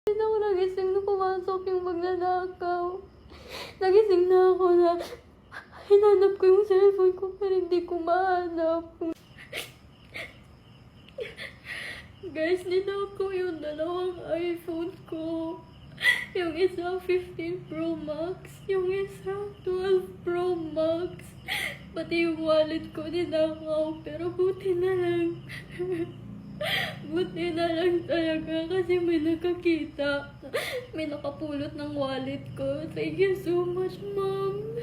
Hindi na ako nagising nung pumasok yung magnanakaw. Nagising na ako na hinanap ko yung cellphone ko pero hindi ko mahanap. Guys, ninakaw yung dalawang iPhone ko. Yung isa 15 Pro Max, yung isa 12 Pro Max. Pati yung wallet ko ninakaw, pero buti na lang. Buti na lang talaga kasi may nakakita. May nakapulot ng wallet ko. Thank you so much, ma'am.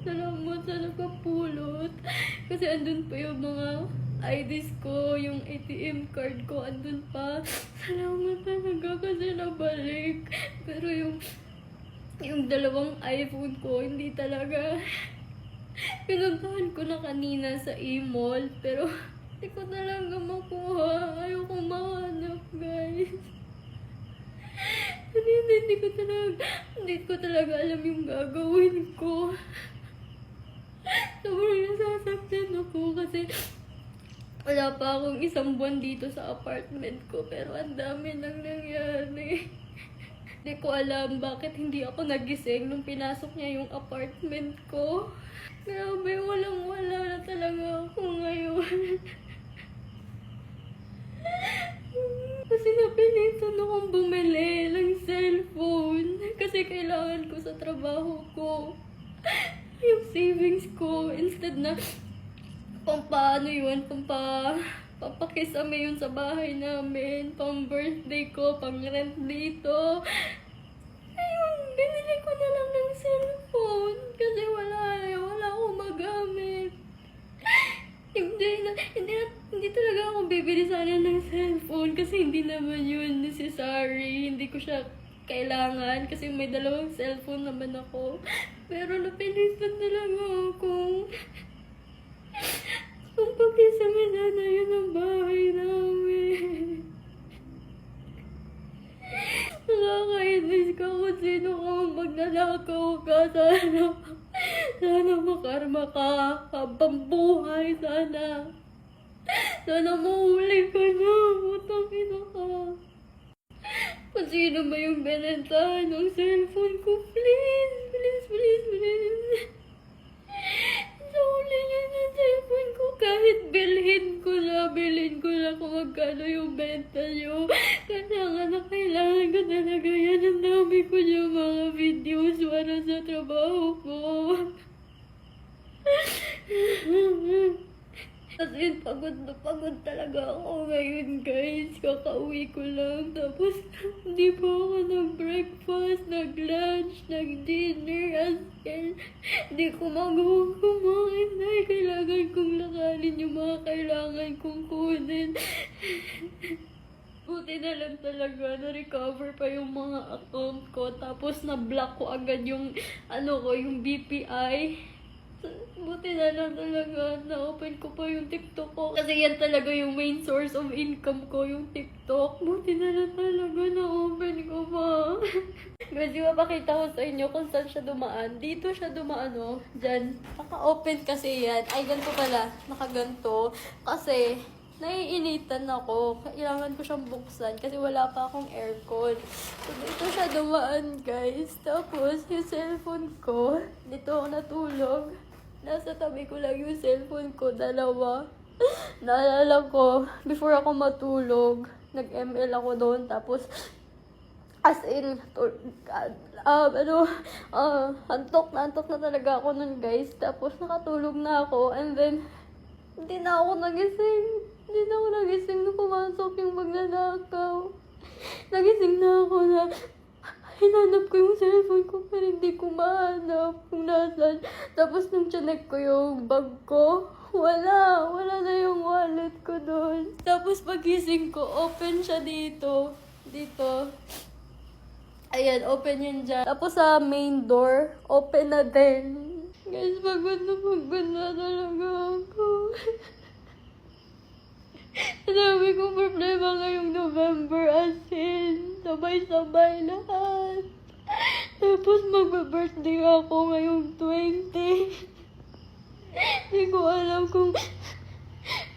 Salamat sa nakapulot. Kasi andun pa yung mga IDs ko, yung ATM card ko, andun pa. Salamat talaga kasi nabalik. Pero yung dalawang iPhone ko, hindi talaga. Pinuntahan ko na kanina sa e-mall, pero hindi ko talaga makuha. Ayoko mahanap, guys. Hindi ko talaga alam yung gagawin ko. Sobrang nasasaktan ako kasi wala pa akong isang buwan dito sa apartment ko, pero ang dami nang nangyari. Hindi ko alam bakit hindi ako nagising nung pinasok niya yung apartment ko. Grabe, walang-wala na talaga ako ngayon. Kasi napilitan akong bumili ng cellphone. Kasi kailangan ko sa trabaho ko yung savings ko. Instead na pampaano yun, papakisame yun sa bahay namin, pang birthday ko, pang rent dito. Ayun, binili ko na lang ng cellphone kasi wala akong magamit. Hindi talaga ako bibili sana ng cellphone kasi hindi naman yun necessary. Hindi ko siya kailangan kasi may dalawang cellphone naman ako. Pero napilitan talaga ako. Kung pag-isama na yun ang bahay namin. Nakakainis ka kung sino ka magnanakaw ka. Sana makarma ka habang buhay. Sana mahuli ka na. Utang ina ka. Kung sino ba yung binentahan ng cellphone ko, please. Huli niya ng cellphone ko. Kahit bilhin ko na kung magkano yung benta niyo. Kailangan ko talaga yan. Ang dami ko yung mga videos para sa trabaho ko. Kasi pagod na pagod talaga ako ngayon, guys. Kakauwi ko lang. Tapos, hindi pa ako nag-breakfast, nag-lunch, nag-dinner. As in, hindi ko magawang kumain dahil kailangan kong lakarin yung mga kailangan kong kunin. Buti na lang talaga, na-recover pa yung mga account ko. Tapos, na-block ko agad yung, yung BPI. Buti na lang talaga, na-open ko pa yung TikTok ko. Kasi yan talaga yung main source of income ko, yung TikTok. Buti na lang talaga, na-open ko pa. Guys, mapakita ko sa inyo kung saan siya dumaan. Dito siya dumaan, oh. Diyan. Naka-open kasi yan. Ay, ganito pala. Nakaganto. Kasi, naiinitan ako. Kailangan ko siyang buksan kasi wala pa akong aircon. So, dito siya dumaan, guys. Tapos, yung cellphone ko, dito ako natulog. Nasa tabi ko lang yung cellphone ko, dalawa. Naalala ko, before ako matulog, nag-ML ako doon. Tapos, as in, antok na talaga ako nun, guys. Tapos, nakatulog na ako. And then, hindi na ako nagising nung pumasok yung magnanakaw. Nagising na ako na hinanap ko yung cellphone ko pero hindi ko mahanap kung nasan. Tapos nung chinek ko yung bag ko, wala na yung wallet ko doon. Tapos pagising ko, open siya dito. Ayan, open yun dyan. Tapos sa main door, open na din. Guys, pagod na talaga ako. Sabi ko problema ngayong November as in, sabay-sabay lahat. Tapos magbe-birthday ako ngayong 20. Hindi ko alam kung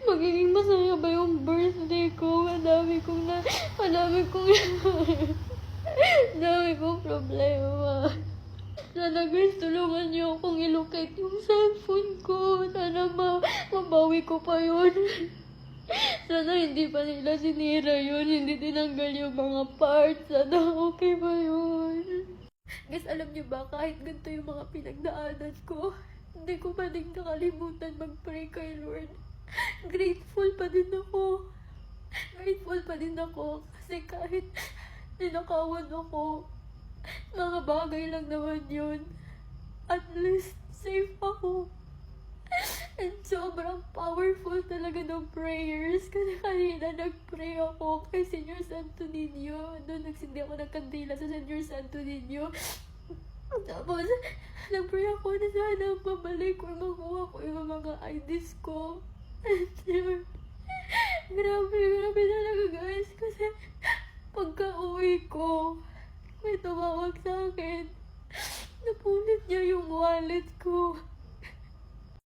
magiging masaya ba yung birthday ko. Madami kong problema. Sana guys, tulungan niyo akong ilocate yung cellphone ko. Sana mabawi ko pa yun. Sana hindi pa nila sinira yun. Hindi tinanggal yung mga parts. Sana okay pa yun. Guys, alam niyo ba, kahit ganito yung mga pinagdaanan ko, hindi ko pa din nakalimutan mag-pray kay Lord. Grateful pa din ako. Grateful pa din ako. Kasi kahit ninakawan ako, mga bagay lang naman yun. At least, safe ako. And sobrang powerful talaga ng prayers. Kasi kanina nag-pray ako kay Senyor Santo Niño. Doon nagsindi ako ng kandila sa Senyor Santo Niño. Tapos, nag-pray ako na sana mabalik or makuha ko yung mga IDs ko. And yun, grabe talaga guys. Kasi pagka-uwi ko, may tumawag sa akin. Napunit niya yung wallet ko.